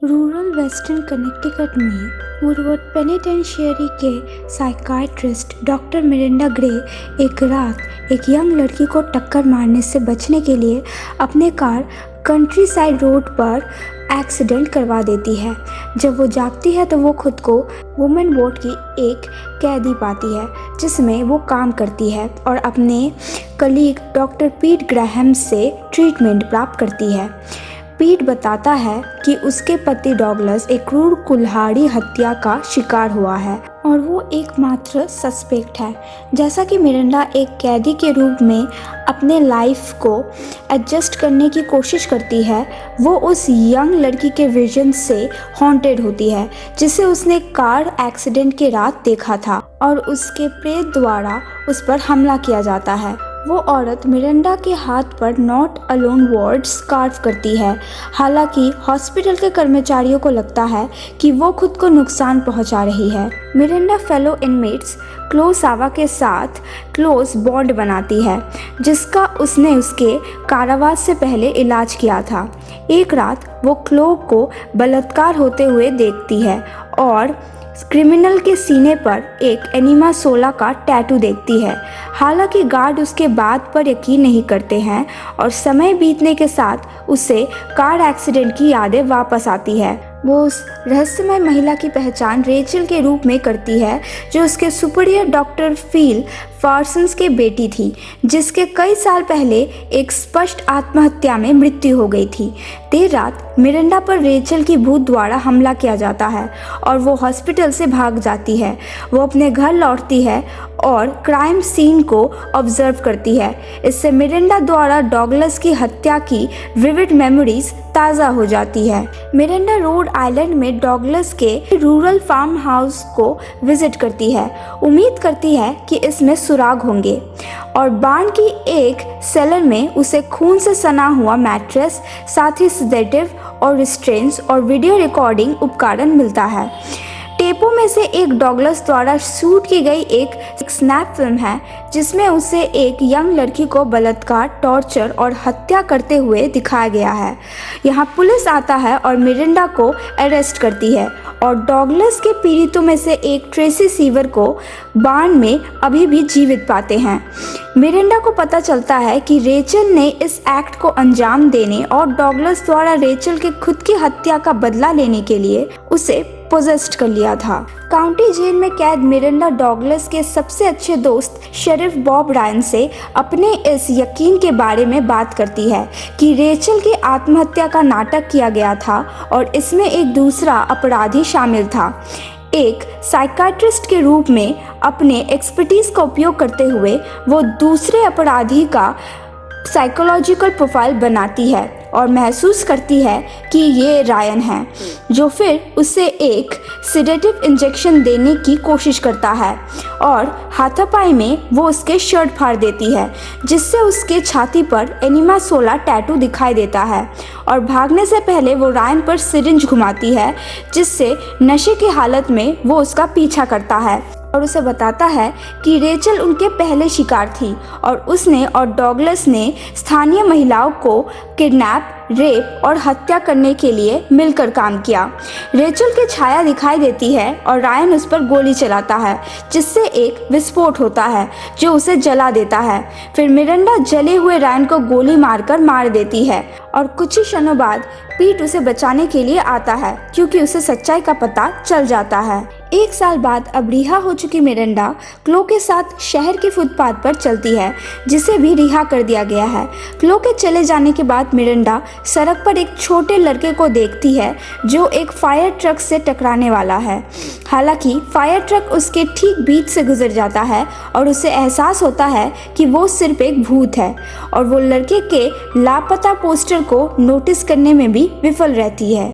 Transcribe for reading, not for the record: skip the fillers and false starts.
Rural western Connecticut में Woodward penitentiary के psychiatrist doctor Mirinda grey एक रात एक यंग लड़की को टक्कर मारने से बचने के लिए अपने कार कंट्री साइड रोड पर एक्सीडेंट करवा देती है। जब वो जागती है तो वो खुद को वुमेन बोर्ड की एक कैदी पाती है जिसमें वो काम करती है और अपने कलीग डॉक्टर पीट ग्राहम से ट्रीटमेंट प्राप्त करती है। पीट बताता है कि उसके पति डॉगलस एक क्रूर कुल्हाड़ी हत्या का शिकार हुआ है और वो एकमात्र सस्पेक्ट है। जैसा कि मिरिंडा एक कैदी के रूप में अपने लाइफ को एडजस्ट करने की कोशिश करती है, वो उस यंग लड़की के विजन से हॉन्टेड होती है जिसे उसने कार एक्सीडेंट के रात देखा था और उसके प्रेत द्वारा उस पर हमला किया जाता है। वो औरत मिरिंडा के हाथ पर नॉट अलोन वर्ड्स कार्व करती है। हालांकि हॉस्पिटल के कर्मचारियों को लगता है कि वो खुद को नुकसान पहुंचा रही है। मिरिंडा फेलो इनमेट्स क्लो सावा के साथ क्लोज बॉन्ड बनाती है जिसका उसने उसके कारावास से पहले इलाज किया था। एक रात वो क्लो को बलात्कार होते हुए देखती है और क्रिमिनल के सीने पर एक एनिमा सोला का टैटू देखती है। हालांकि गार्ड उसके बात पर यकीन नहीं करते हैं और समय बीतने के साथ उसे कार एक्सीडेंट की यादें वापस आती है। वो उस रहस्यमय महिला की पहचान रेचल के रूप में करती है जो उसके सुपीरियर डॉक्टर फील पार्सन्स की बेटी थी जिसके कई साल पहले एक स्पष्ट आत्महत्या में मृत्यु हो गई थी। देर रात मिरिंडा पर रेचल की भूत द्वारा हमला किया जाता है और वो हॉस्पिटल से भाग जाती है। वो अपने घर लौटती है और क्राइम सीन को ऑब्जर्व करती है। इससे मिरिंडा द्वारा डॉगलस की हत्या की विविड मेमोरीज ताज़ा हो जाती है। मिरिंडा रोड आइलैंड में डॉगलस के रूरल फार्म हाउस को विजिट करती है, उम्मीद करती है कि इसमें सुराग होंगे और बार्न की एक सेलर में उसे खून से सना हुआ मैट्रेस, साथ ही सेडेटिव और रिस्ट्रेंट्स और वीडियो रिकॉर्डिंग उपकरण मिलता है। टेपों में से एक डॉगलस द्वारा शूट की गई एक स्नैप फिल्म है जिसमें उसे एक यंग लड़की को बलात्कार, टॉर्चर और हत्या करते हुए दिखाया गया है। यहाँ पुलिस आता है और मिरिंडा को अरेस्ट करती है और डॉगलस के पीड़ितों में से एक ट्रेसी सीवर को बार्न में अभी भी जीवित पाते हैं। मिरिंडा को पता चलता है कि रेचल ने इस एक्ट को अंजाम देने और डॉगलस द्वारा रेचल के खुद की हत्या का बदला लेने के लिए उसे पोजेस्ट कर लिया था। काउंटी जेल में कैद मिरिंडा डॉगलस के सबसे अच्छे दोस्त शेरिफ बॉब रायन से अपने इस यकीन के बारे में बात करती है कि रेचल की आत्महत्या का नाटक किया गया था और इसमें एक दूसरा अपराधी शामिल था। एक साइकाट्रिस्ट के रूप में अपने एक्सपर्टीज का उपयोग करते हुए वो दूसरे अपराधी का साइकोलॉजिकल प्रोफाइल बनाती है और महसूस करती है कि ये रायन है, जो फिर उसे एक सिडेटिव इंजेक्शन देने की कोशिश करता है और हाथापाई में वो उसके शर्ट फाड़ देती है जिससे उसके छाती पर एनिमा सोला टैटू दिखाई देता है और भागने से पहले वो रायन पर सिरिंज घुमाती है जिससे नशे की हालत में वो उसका पीछा करता है और उसे बताता है कि रेचल उनके पहले शिकार थी और उसने और डॉगलस ने स्थानीय महिलाओं को किडनैप, रेप और हत्या करने के लिए मिलकर काम किया। रेचल की छाया दिखाई देती है और रायन उस पर गोली चलाता है जिससे एक विस्फोट होता है जो उसे जला देता है। फिर मिरिंडा जले हुए रायन को गोली मारकर मार देती है और कुछ ही क्षणों बाद पीट उसे बचाने के लिए आता है क्योंकि उसे सच्चाई का पता चल जाता है। एक साल बाद अब रिहा हो चुकी मिरिंडा क्लो के साथ शहर के फुटपाथ पर चलती है जिसे भी रिहा कर दिया गया है। क्लो के चले जाने के बाद मिरिंडा सड़क पर एक छोटे लड़के को देखती है जो एक फायर ट्रक से टकराने वाला है। हालांकि फायर ट्रक उसके ठीक बीच से गुजर जाता है और उसे एहसास होता है कि वो सिर्फ एक भूत है और वो लड़के के लापता पोस्टर को नोटिस करने में भी विफल रहती है।